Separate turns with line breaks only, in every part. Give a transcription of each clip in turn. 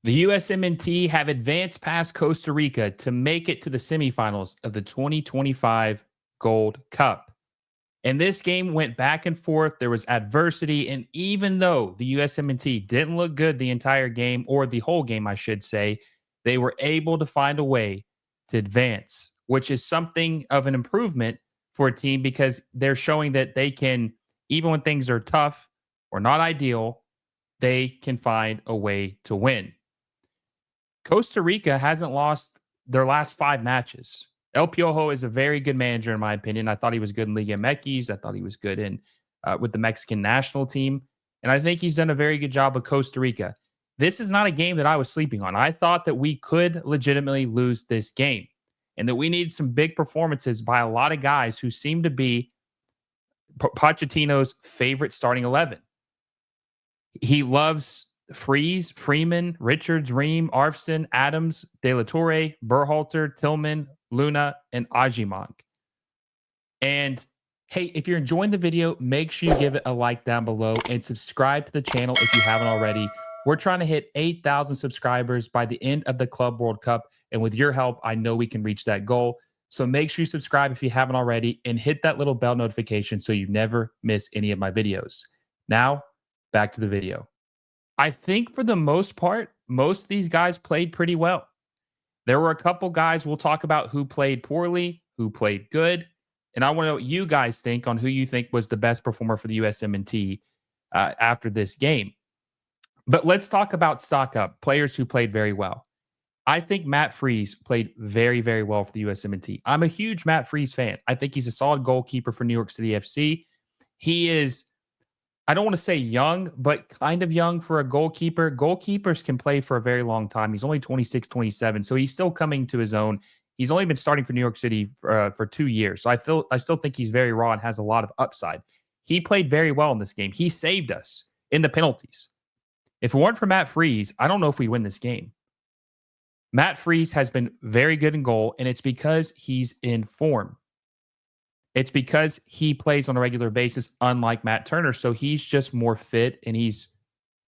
The USMNT have advanced past Costa Rica to make it to the semifinals of the 2025 Gold Cup. And this game went back and forth. There was adversity. And even though the USMNT didn't look good the entire game, or the whole game, I should say, they were able to find a way to advance, which is something of an improvement for a team because they're showing that they can, even when things are tough or not ideal, they can find a way to win. Costa Rica hasn't lost their last 5 matches. El Piojo is a very good manager, in my opinion. I thought he was good in Liga MX. I thought he was good in with the Mexican national team. And I think he's done a very good job with Costa Rica. This is not a game that I was sleeping on. I thought that we could legitimately lose this game and that we need some big performances by a lot of guys who seem to be Pochettino's favorite starting 11. He loves Freese, Freeman, Richards, Ream, Arfston, Adams, De La Torre, Berhalter, Tillman, Luna, and Ajimong. And hey, if you're enjoying the video, make sure you give it a like down below and subscribe to the channel if you haven't already. We're trying to hit 8,000 subscribers by the end of the Club World Cup. And with your help, I know we can reach that goal. So make sure you subscribe if you haven't already and hit that little bell notification so you never miss any of my videos. Now, back to the video. I think for the most part, most of these guys played pretty well. There were a couple guys we'll talk about who played poorly, who played good. And I want to know what you guys think on who you think was the best performer for the USMNT after this game. But let's talk about stock up, players who played very well. I think Matt Freese played very, very well for the USMNT. I'm a huge Matt Freese fan. I think he's a solid goalkeeper for New York City FC. He is, I don't want to say young, but kind of young for a goalkeeper. Goalkeepers can play for a very long time. He's only 26, 27, so he's still coming to his own. He's only been starting for New York City for 2 years, so I still think he's very raw and has a lot of upside. He played very well in this game. He saved us in the penalties. If it weren't for Matt Freese, I don't know if we win this game. Matt Freese has been very good in goal, and it's because he's in form. It's because he plays on a regular basis, unlike Matt Turner. So he's just more fit, and he's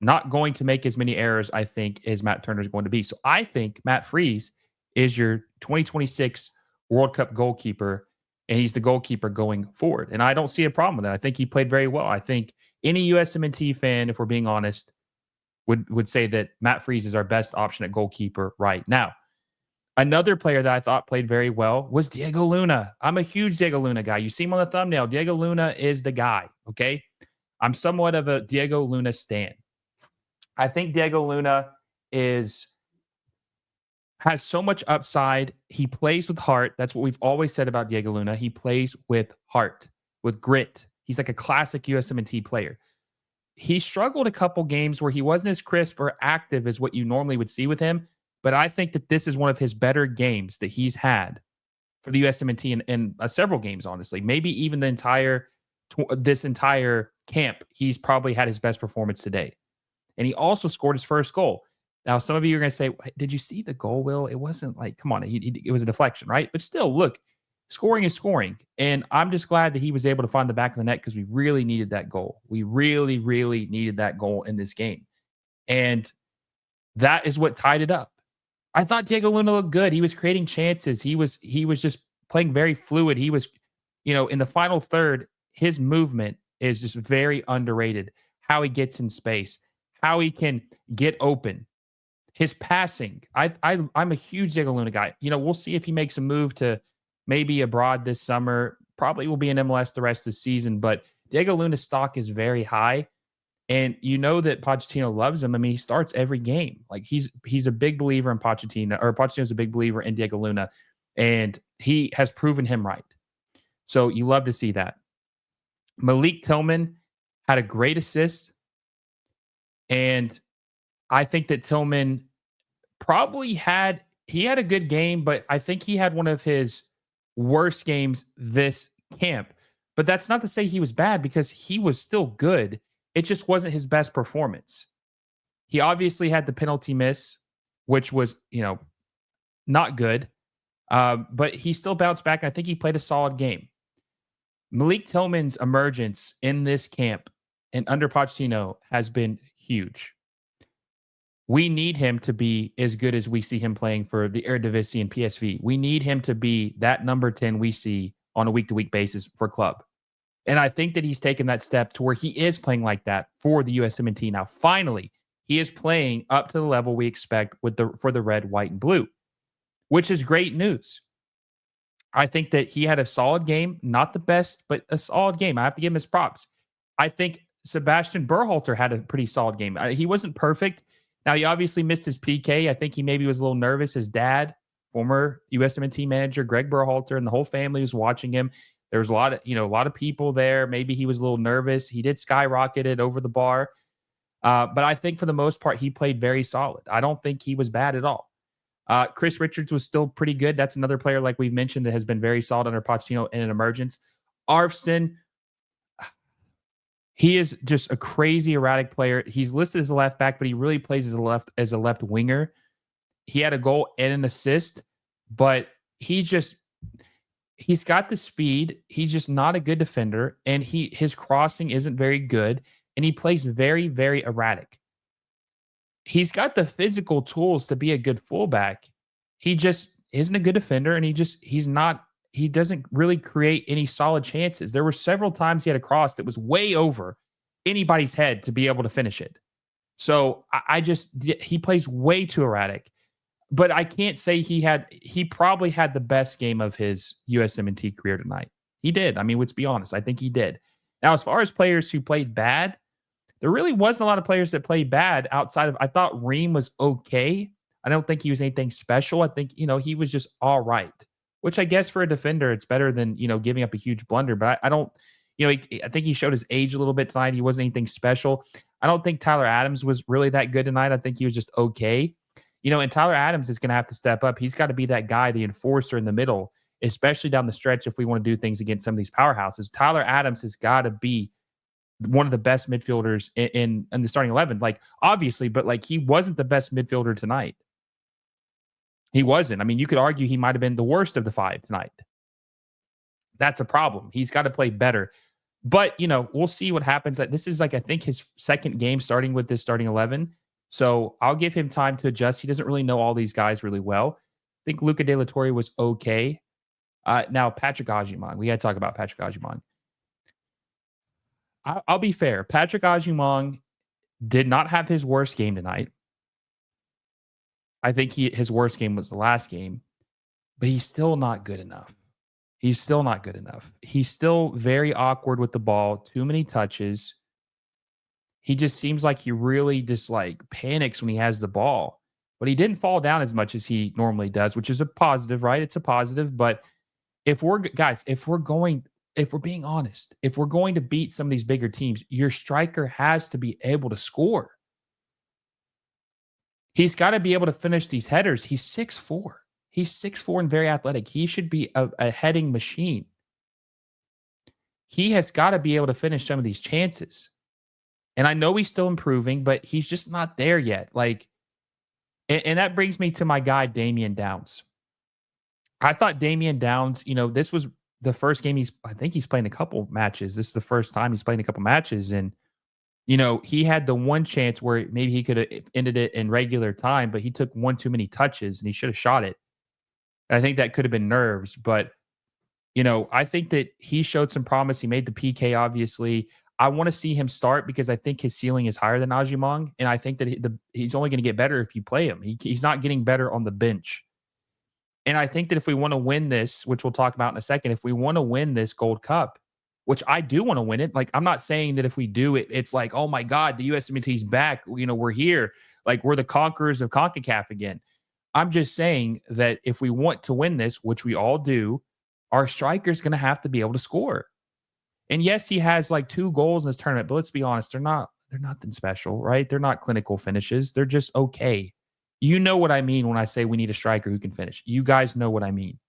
not going to make as many errors, I think, as Matt Turner is going to be. So I think Matt Freese is your 2026 World Cup goalkeeper, and he's the goalkeeper going forward. And I don't see a problem with that. I think he played very well. I think any USMNT fan, if we're being honest, would say that Matt Freese is our best option at goalkeeper right now. Another player that I thought played very well was Diego Luna. I'm a huge Diego Luna guy. You see him on the thumbnail. Diego Luna is the guy, okay? I'm somewhat of a Diego Luna stan. I think Diego Luna has so much upside. He plays with heart. That's what we've always said about Diego Luna. He plays with heart, with grit. He's like a classic USMNT player. He struggled a couple games where he wasn't as crisp or active as what you normally would see with him. But I think that this is one of his better games that he's had for the USMNT in several games, honestly. Maybe even this entire camp, he's probably had his best performance today. And he also scored his first goal. Now, some of you are going to say, did you see the goal, Will? It wasn't like, come on, it was a deflection, right? But still, look, scoring is scoring. And I'm just glad that he was able to find the back of the net because we really needed that goal. We really, really needed that goal in this game. And that is what tied it up. I thought Diego Luna looked good. He was creating chances. He was just playing very fluid. He was, in the final third, his movement is just very underrated. How he gets in space, how he can get open, his passing. I'm a huge Diego Luna guy. We'll see if he makes a move to maybe abroad this summer. Probably will be in MLS the rest of the season. But Diego Luna's stock is very high. And you know that Pochettino loves him. I mean, he starts every game. Like he's a big believer in Pochettino, or Pochettino's a big believer in Diego Luna, and he has proven him right. So you love to see that. Malik Tillman had a great assist, and I think that Tillman probably had a good game, but I think he had one of his worst games this camp. But that's not to say he was bad because he was still good. It just wasn't his best performance. He obviously had the penalty miss, which was, not good. But he still bounced back. I think he played a solid game. Malik Tillman's emergence in this camp and under Pochettino has been huge. We need him to be as good as we see him playing for the Eredivisie and PSV. We need him to be that number 10 we see on a week-to-week basis for club. And I think that he's taken that step to where he is playing like that for the USMNT now. Finally, he is playing up to the level we expect for the red, white, and blue, which is great news. I think that he had a solid game, not the best, but a solid game. I have to give him his props. I think Sebastian Berhalter had a pretty solid game. He wasn't perfect. Now, he obviously missed his PK. I think he maybe was a little nervous. His dad, former USMNT manager Greg Berhalter, and the whole family was watching him. There was a lot of people there. Maybe he was a little nervous. He did skyrocket it over the bar. But I think for the most part, he played very solid. I don't think he was bad at all. Chris Richards was still pretty good. That's another player, like we've mentioned, that has been very solid under Pochettino in an emergence. Arfsen, he is just a crazy erratic player. He's listed as a left back, but he really plays as a left winger. He had a goal and an assist, but he's got the speed. He's just not a good defender, and his crossing isn't very good, and he plays very, very erratic. He's got the physical tools to be a good fullback. He just isn't a good defender, and he doesn't really create any solid chances. There were several times he had a cross that was way over anybody's head to be able to finish it. So he plays way too erratic. But I can't say he probably had the best game of his USMNT career tonight. He did. I mean, let's be honest. I think he did. Now, as far as players who played bad, there really wasn't a lot of players that played bad outside of, I thought Ream was okay. I don't think he was anything special. I think, he was just all right, which I guess for a defender, it's better than, giving up a huge blunder. But I don't, I think he showed his age a little bit tonight. He wasn't anything special. I don't think Tyler Adams was really that good tonight. I think he was just okay. And Tyler Adams is going to have to step up. He's got to be that guy, the enforcer in the middle, especially down the stretch if we want to do things against some of these powerhouses. Tyler Adams has got to be one of the best midfielders in the starting 11. Like, obviously, but he wasn't the best midfielder tonight. He wasn't. I mean, you could argue he might have been the worst of the five tonight. That's a problem. He's got to play better. But, we'll see what happens. This is I think his second game starting with this starting 11. So I'll give him time to adjust. He doesn't really know all these guys really well. I think Luca De La Torre was okay. Now, Patrick Agyemang. We got to talk about Patrick Agyemang. I'll be fair. Patrick Agyemang did not have his worst game tonight. I think his worst game was the last game, but he's still not good enough. He's still not good enough. He's still very awkward with the ball, too many touches. He just seems like he really just panics when he has the ball, but he didn't fall down as much as he normally does, which is a positive, right? It's a positive, but if we're being honest, if we're going to beat some of these bigger teams, your striker has to be able to score. He's got to be able to finish these headers. He's 6'4". He's 6'4" and very athletic. He should be a heading machine. He has got to be able to finish some of these chances. And I know he's still improving, but he's just not there yet. And that brings me to my guy, Damian Downs. I thought Damian Downs, this was the first game I think he's playing a couple matches. This is the first time he's playing a couple matches. And, he had the one chance where maybe he could have ended it in regular time, but he took one too many touches and he should have shot it. And I think that could have been nerves. But, I think that he showed some promise. He made the PK, obviously. I want to see him start because I think his ceiling is higher than Agyemang. And I think that he's only going to get better if you play him. He's not getting better on the bench. And I think that if we want to win this, which we'll talk about in a second, if we want to win this Gold Cup, which I do want to win it, I'm not saying that if we do it, it's oh my God, the USMNT's back. We're here. We're the conquerors of CONCACAF again. I'm just saying that if we want to win this, which we all do, our striker's going to have to be able to score. And yes, he has 2 goals in this tournament, but let's be honest, they're nothing special, right? They're not clinical finishes. They're just okay. You know what I mean when I say we need a striker who can finish. You guys know what I mean.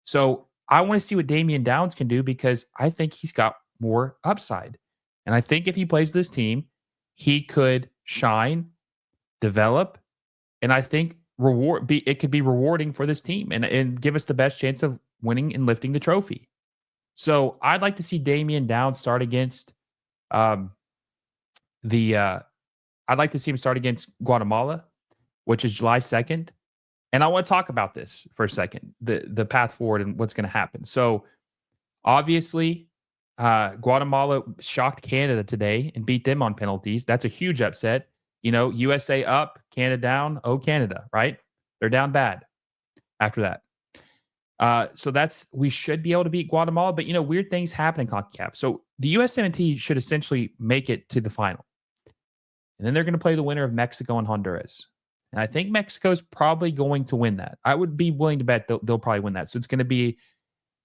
So I want to see what Damian Downs can do because I think he's got more upside. And I think if he plays this team, he could shine, develop, and I think it could be rewarding for this team and give us the best chance of winning and lifting the trophy. So I'd like to see Damian Downs start against I'd like to see him start against Guatemala. which is July 2nd. And I want to talk about this for a second, the path forward and what's going to happen. So obviously, Guatemala shocked Canada today and beat them on penalties. That's a huge upset. You know, USA up, Canada down. Oh, Canada, right? They're down bad after that. So we should be able to beat Guatemala, but weird things happen in CONCACAF. So the USMNT should essentially make it to the final. And then they're going to play the winner of Mexico and Honduras. And I think Mexico's probably going to win that. I would be willing to bet they'll probably win that. So it's going to be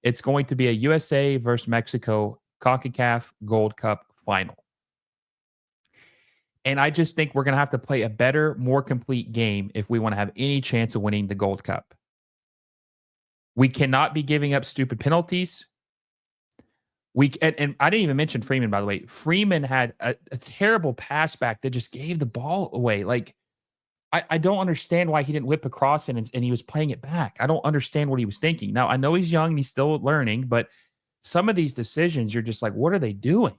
a USA versus Mexico CONCACAF Gold Cup final. And I just think we're going to have to play a better, more complete game if we want to have any chance of winning the Gold Cup. We cannot be giving up stupid penalties. And I didn't even mention Freeman, by the way. Freeman had a terrible pass back that just gave the ball away. Like, I don't understand why he didn't whip across and he was playing it back. I don't understand what he was thinking. Now, I know he's young and he's still learning, but some of these decisions, you're just like, what are they doing?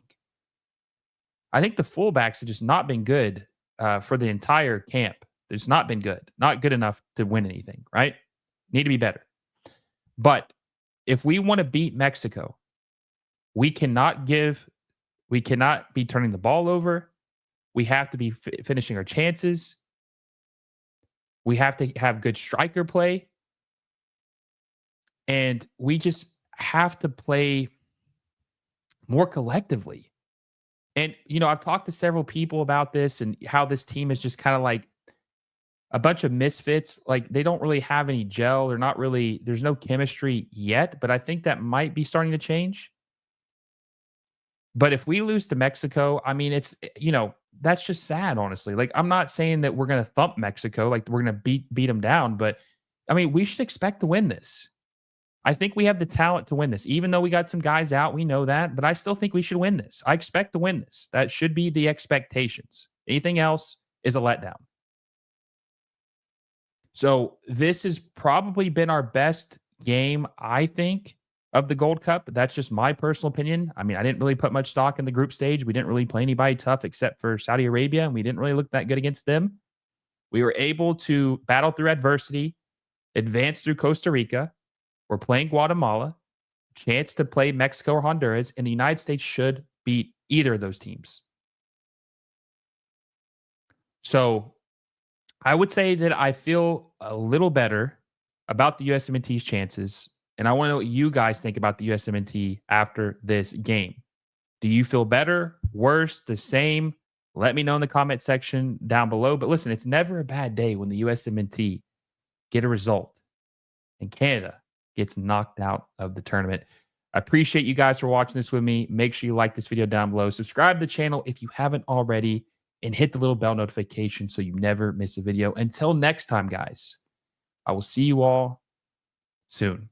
I think the fullbacks have just not been good for the entire camp. It's not been good. Not good enough to win anything, right? Need to be better. But if we want to beat Mexico, we cannot be turning the ball over. We have to be finishing our chances. We have to have good striker play. And we just have to play more collectively. And, I've talked to several people about this and how this team is just kind of like a bunch of misfits. Like, they don't really have any gel. There's no chemistry yet, but I think that might be starting to change. But if we lose to Mexico, I mean, that's just sad, honestly. Like, I'm not saying that we're going to thump Mexico, like we're going to beat them down, but I mean, we should expect to win this. I think we have the talent to win this, even though we got some guys out. We know that, but I still think we should win this. I expect to win this. That should be the expectations. Anything else is a letdown. So this has probably been our best game, I think, of the Gold Cup. That's just my personal opinion. I mean, I didn't really put much stock in the group stage. We didn't really play anybody tough except for Saudi Arabia, and we didn't really look that good against them. We were able to battle through adversity, advance through Costa Rica. We're playing Guatemala, chance to play Mexico or Honduras, and the United States should beat either of those teams. So I would say that I feel a little better about the USMNT's chances. And I want to know what you guys think about the USMNT after this game. Do you feel better, worse, the same? Let me know in the comment section down below. But listen, it's never a bad day when the USMNT get a result and Canada gets knocked out of the tournament. I appreciate you guys for watching this with me. Make sure you like this video down below. Subscribe to the channel if you haven't already, and hit the little bell notification so you never miss a video. Until next time, guys, I will see you all soon.